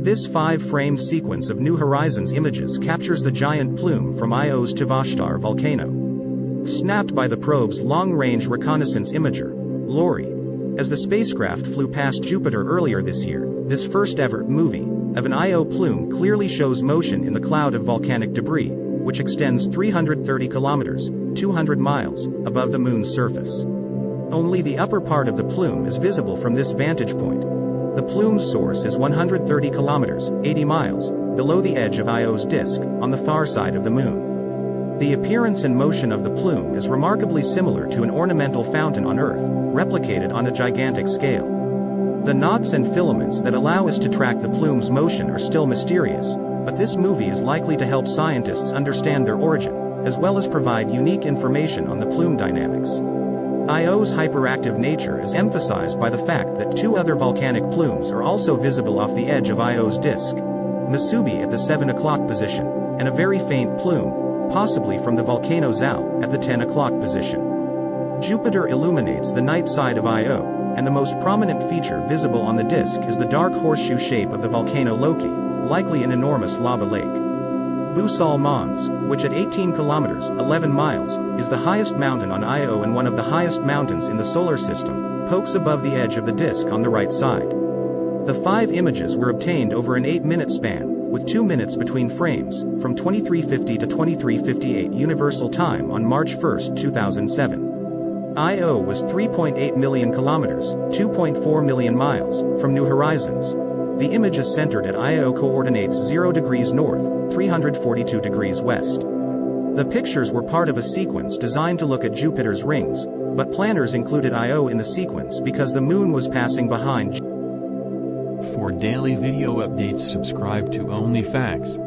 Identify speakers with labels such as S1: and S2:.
S1: This 5-frame sequence of New Horizons images captures the giant plume from Io's Tvashtar volcano. Snapped by the probe's long-range reconnaissance imager, LORRI. As the spacecraft flew past Jupiter earlier this year, this first-ever movie of an Io plume clearly shows motion in the cloud of volcanic debris, which extends 330 kilometers, 200 miles, above the Moon's surface. Only the upper part of the plume is visible from this vantage point. The plume's source is 130 kilometers, 80 miles, below the edge of Io's disk, on the far side of the Moon. The appearance and motion of the plume is remarkably similar to an ornamental fountain on Earth, replicated on a gigantic scale. The knots and filaments that allow us to track the plume's motion are still mysterious, but this movie is likely to help scientists understand their origin, as well as provide unique information on the plume dynamics. Io's hyperactive nature is emphasized by the fact that 2 other volcanic plumes are also visible off the edge of Io's disk. Masubi at the 7 o'clock position, and a very faint plume, possibly from the volcano Zal, at the 10 o'clock position. Jupiter illuminates the night side of Io, and the most prominent feature visible on the disk is the dark horseshoe shape of the volcano Loki, likely an enormous lava lake. Busal Mons, which at 18 kilometers, 11 miles, is the highest mountain on Io and one of the highest mountains in the solar system, pokes above the edge of the disk on the right side. The 5 images were obtained over an 8-minute span, with 2 minutes between frames, from 2350 to 2358 Universal Time on March 1, 2007. Io was 3.8 million kilometers, 2.4 million miles, from New Horizons. The image is centered at Io coordinates 0 degrees north, 342 degrees west. The pictures were part of a sequence designed to look at Jupiter's rings, but planners included Io in the sequence because the Moon was passing behind.
S2: For daily video updates, subscribe to Only Facts.